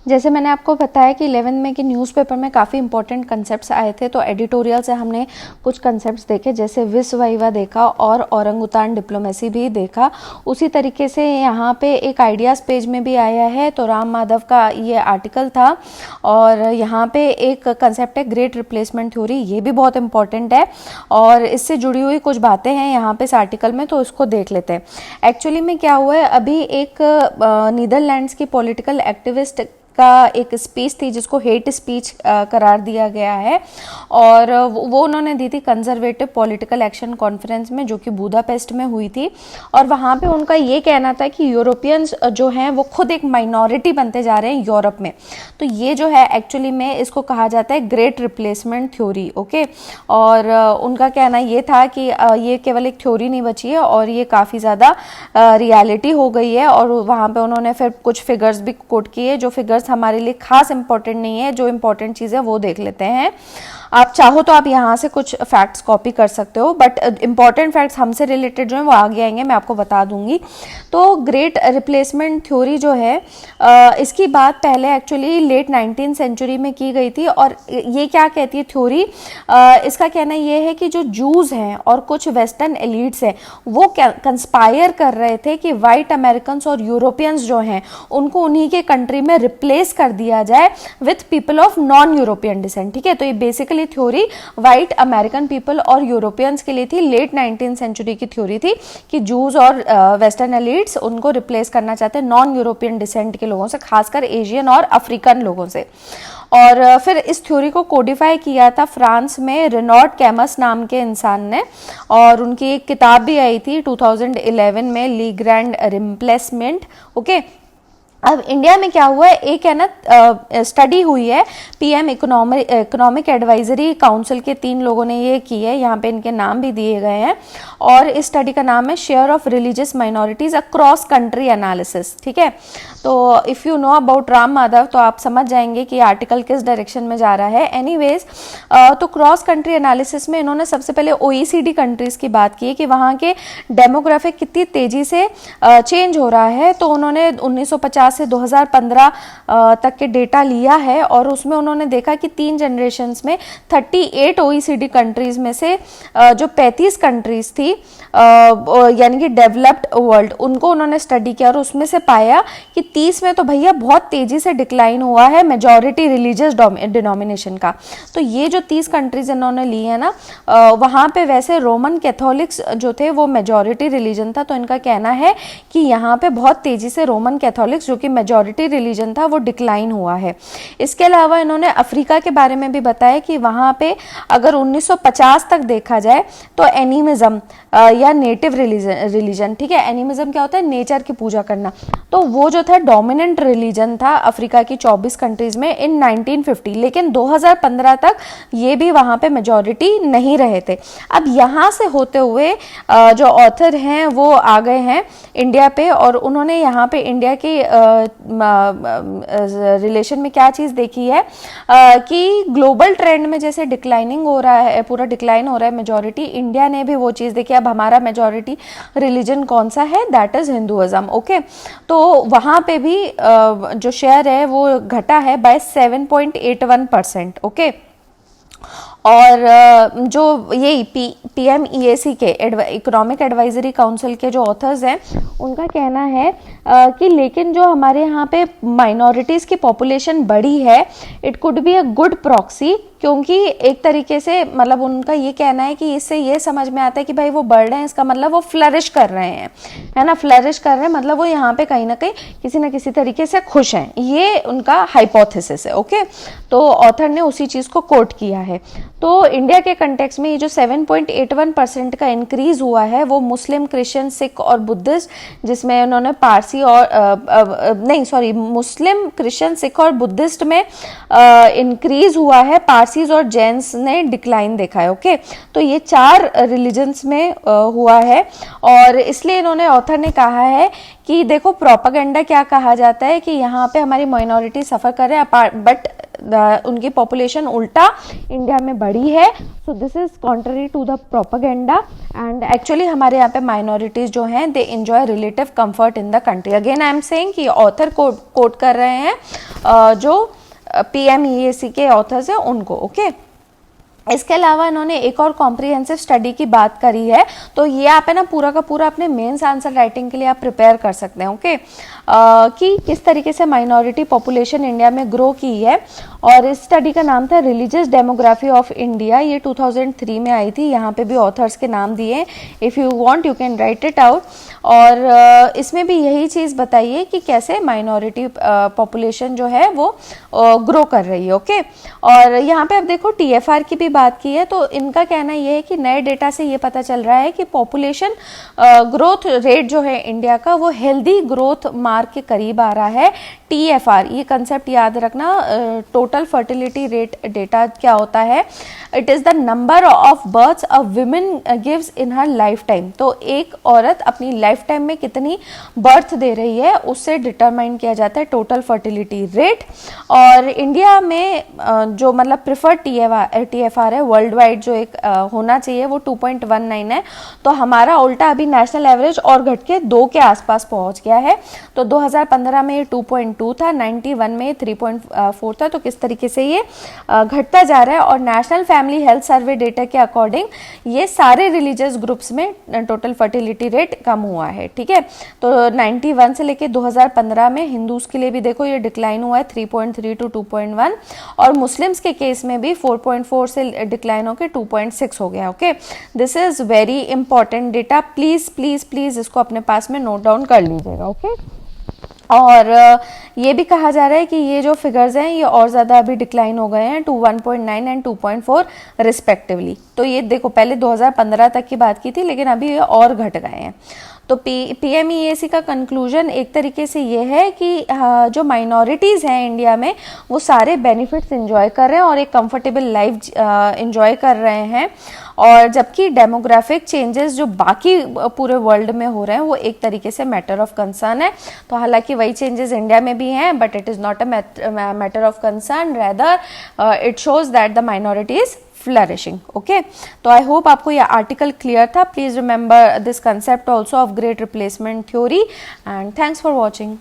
जैसे मैंने आपको बताया कि 11 में के न्यूज़पेपर में काफ़ी इंपॉर्टेंट कंसेप्ट्स आए थे, तो एडिटोरियल से हमने कुछ कंसेप्ट्स देखे, जैसे विश्व वाइवा देखा और औरंगुतान डिप्लोमेसी भी देखा। उसी तरीके से यहाँ पे एक आइडियाज़ पेज में भी आया है, तो राम माधव का ये आर्टिकल था। और यहाँ पे एक कंसेप्ट है ग्रेट रिप्लेसमेंट थ्योरी, ये भी बहुत इंपॉर्टेंट है और इससे जुड़ी हुई कुछ बातें हैं यहाँ पे इस आर्टिकल में, तो इसको देख लेते हैं। एक्चुअली में क्या हुआ है, अभी एक नीदरलैंड्स की पॉलिटिकल एक्टिविस्ट का एक स्पीच थी जिसको हेट स्पीच करार दिया गया है, और वो उन्होंने दी थी कंजर्वेटिव पॉलिटिकल एक्शन कॉन्फ्रेंस में, जो कि बुदापेस्ट में हुई थी। और वहाँ पे उनका ये कहना था कि यूरोपियंस जो हैं वो खुद एक माइनॉरिटी बनते जा रहे हैं यूरोप में। तो ये जो है एक्चुअली में इसको कहा जाता है ग्रेट रिप्लेसमेंट थ्योरी। ओके, और उनका कहना ये था कि ये केवल एक थ्योरी नहीं बची है और ये काफ़ी ज़्यादा रियलिटी हो गई है। और वहाँ पे उन्होंने फिर कुछ फिगर्स भी कोट किए, जो फिगर्स हमारे लिए खास इंपॉर्टेंट नहीं है, जो इंपॉर्टेंट चीज़ है वो देख लेते हैं। आप चाहो तो आप यहाँ से कुछ फैक्ट्स कॉपी कर सकते हो, बट इंपॉर्टेंट फैक्ट्स हमसे रिलेटेड जो है वो आगे आएंगे, मैं आपको बता दूंगी। तो ग्रेट रिप्लेसमेंट थ्योरी जो है इसकी बात पहले एक्चुअली लेट 19th सेंचुरी में की गई थी। और ये क्या कहती है थ्योरी, इसका कहना ये है कि जो जूस हैं और कुछ वेस्टर्न एलिट्स हैं वो कंस्पायर कर रहे थे कि वाइट अमेरिकन्स और यूरोपियंस जो हैं उनको उन्हीं के कंट्री में रिप्लेस कर दिया जाए with people of non European descent. ठीक है, तो ये basically theory white American people और यूरोपियंस के लिए थी। लेट 19th सेंचुरी की थ्योरी थी कि जूस और वेस्टर्न एलिट्स उनको रिप्लेस करना चाहते हैं नॉन यूरोपियन डिसेंट के लोगों से, खासकर एशियन और अफ्रीकन लोगों से। और फिर इस थ्योरी को कोडिफाई किया था फ्रांस में रेनॉल्ड कैमस नाम के इंसान ने, और उनकी एक किताब भी आई थी 2011 में, ली ग्रैंड रिप्लेसमेंट। ओके, अब इंडिया में क्या हुआ है, एक है ना स्टडी हुई है, पीएम इकोनॉमिक एडवाइजरी काउंसिल के 3 लोगों ने ये की है, यहाँ पे इनके नाम भी दिए गए हैं। और इस स्टडी का नाम है share of religious minorities across country analysis. ठीक है, तो if you know about Ram Madhav तो आप समझ जाएंगे कि आर्टिकल किस डायरेक्शन में जा रहा है। एनीवेज, तो क्रॉस कंट्री एनालिसिस में इन्होंने सबसे पहले OECD कंट्रीज़ की बात की है कि वहाँ के डेमोग्राफिक कितनी तेज़ी से चेंज हो रहा है। तो उन्होंने 1950 से 2015 तक के डेटा लिया है, और उसमें उन्होंने देखा कि 3 जनरेशन्स में 38 OECD कंट्रीज़ में से जो 35 कंट्रीज़ थी यानी कि डेवलप्ड वर्ल्ड, उनको उन्होंने स्टडी किया और उसमें से पाया कि 30 में तो भैया बहुत तेज़ी से डिक्लाइन हुआ है मेजॉरिटी रिलीजियस डिनोमिनेशन का। तो ये जो 30 कंट्रीज़ इन्होंने ली है ना, वहाँ पे वैसे रोमन कैथोलिक्स जो थे वो मेजॉरिटी रिलीजन था। तो इनका कहना है कि यहाँ पे बहुत तेज़ी से रोमन कैथोलिक्स जो कि मेजॉरिटी रिलीजन था वो डिक्लाइन हुआ है। इसके अलावा इन्होंने अफ्रीका के बारे में भी बताया कि वहाँ पे अगर 1950 तक देखा जाए तो एनिमिज्म या नेटिव रिलीजन, ठीक है, एनिमिज्म क्या होता है, नेचर की पूजा करना, तो वो जो था डोमिनेंट रिलीजन था अफ्रीका की 24 कंट्रीज में इन 1950। लेकिन 2015 तक ये भी वहाँ पे मेजॉरिटी नहीं रहे थे। अब यहाँ से होते हुए जो ऑथर हैं वो आ गए हैं इंडिया पे, और उन्होंने यहाँ पे इंडिया की रिलेशन में क्या चीज़ देखी है कि ग्लोबल ट्रेंड में जैसे डिक्लाइनिंग हो रहा है, पूरा डिक्लाइन हो रहा है मेजॉरिटी, इंडिया ने भी वो चीज़ देखी। अब हमारा मेजॉरिटी रिलीजन कौन सा है, दैट इज़ हिंदुइज्म। ओके, तो वहाँ पे भी जो शेयर है वो घटा है बाय 7.81%। ओके, और जो ये PMEAC के इकोनॉमिक एडवाइजरी काउंसिल के जो ऑथर्स हैं उनका कहना है कि लेकिन जो हमारे यहाँ पे माइनॉरिटीज़ की पॉपुलेशन बढ़ी है, it could be a good proxy, क्योंकि एक तरीके से मतलब उनका ये कहना है कि इससे ये समझ में आता है कि भाई वो बढ़ रहे हैं, इसका मतलब वो फ्लरिश कर रहे हैं, है ना, फ्लरिश कर रहे हैं मतलब वो यहाँ पे कहीं ना कहीं किसी न किसी तरीके से खुश हैं, ये उनका हाइपोथेसिस है। ओके, तो ऑथर ने उसी चीज़ को कोट किया है। तो इंडिया के कंटेक्स्ट में ये जो 7.81% का इंक्रीज हुआ है वो मुस्लिम, क्रिश्चियन, सिख और बुद्धिस्ट, जिसमें उन्होंने पारसी और मुस्लिम, क्रिश्चियन, सिख और बुद्धिस्ट में इंक्रीज हुआ है, पारसीज और जैन्स ने डिक्लाइन देखा है। ओके, तो ये 4 रिलीजन्स में हुआ है, और इसलिए इन्होंने ऑथर ने कहा है कि देखो प्रोपेगेंडा क्या कहा जाता है कि यहाँ पे हमारी माइनॉरिटी सफ़र कर रहे हैं, बट उनकी पॉपुलेशन उल्टा इंडिया में बढ़ी है. So this is contrary to the propaganda and actually हमारे यहाँ पे माइनॉरिटीज जो हैं they enjoy relative comfort in the country. Again I am saying कि ऑथर कोट कर रहे हैं जो PMEAC के ऑथर्स हैं उनको. ओके इसके अलावा इन्होंने एक और कॉम्प्रिहेंसिव स्टडी की बात करी है, तो ये आप है ना पूरा का पूरा अपने मेंस आंसर राइटिंग के लिए आप प्रिपेयर कर सकते हैं. ओके कि किस तरीके से माइनॉरिटी पॉपुलेशन इंडिया में ग्रो की है. और इस स्टडी का नाम था रिलीजियस डेमोग्राफी ऑफ इंडिया. ये 2003 में आई थी. यहाँ पे भी ऑथर्स के नाम दिए. If you want you can write it out. और इसमें भी यही चीज़ बताइए कि कैसे माइनॉरिटी पॉपुलेशन जो है वो ग्रो कर रही है. ओके और यहाँ पे अब देखो TFR की भी बात की है, तो इनका कहना ये है कि नए डेटा से ये पता चल रहा है कि पॉपुलेशन ग्रोथ रेट जो है इंडिया का वो हेल्दी ग्रोथ मार्क के करीब आ रहा है. TFR ये कंसेप्ट याद रखना. टोटल फर्टिलिटी रेट डेटा क्या होता है? It is the number of births a women gives in her lifetime. तो एक औरत अपनी लाइफ टाइम में कितनी बर्थ दे रही है उससे डिटरमाइन किया जाता है टोटल फर्टिलिटी रेट. और इंडिया में जो मतलब प्रिफर्ड TFR है वर्ल्ड वाइड जो एक होना चाहिए वो 2.19 है. तो हमारा उल्टा अभी नेशनल एवरेज और घट के 2 के आसपास पहुंच गया है. तो 2015 में 2.2 था, 91 में 3.4 था. तो किस तरीके से ये घटता जा रहा है. और national family health survey data के अकॉर्डिंग ये सारे रिलीजियस ग्रुप्स में टोटल फर्टिलिटी रेट कम हुआ है. ठीक है तो 91 से लेके 2015 में हिंदूज के लिए भी देखो ये डिक्लाइन हुआ है 3.3 टू 2.1. और मुस्लिम्स के केस में भी 4.4 से डिक्लाइन होकर 2.6 हो गया. Okay this is very important data. Please please please इसको अपने पास में नोट डाउन कर लीजिएगा. ओके और ये भी कहा जा रहा है कि ये जो फिगर्स हैं ये और ज़्यादा अभी डिक्लाइन हो गए हैं टू 1.9 एंड 2.4 रिस्पेक्टिवली. तो ये देखो पहले 2015 तक की बात की थी लेकिन अभी ये और घट गए हैं. तो PMEAC का कंक्लूजन एक तरीके से ये है कि जो माइनॉरिटीज़ हैं इंडिया में वो सारे बेनिफिट्स एंजॉय कर रहे हैं और एक कंफर्टेबल लाइफ एंजॉय कर रहे हैं. और जबकि डेमोग्राफिक चेंजेस जो बाकी पूरे वर्ल्ड में हो रहे हैं वो एक तरीके से मैटर ऑफ कंसर्न है. तो हालांकि वही चेंजेस इंडिया में भी हैं but it is not a matter of concern. Rather it shows that the minority is flourishing. Okay तो I hope आपको यह आर्टिकल क्लियर था. Please remember this concept also of great replacement theory and thanks for watching.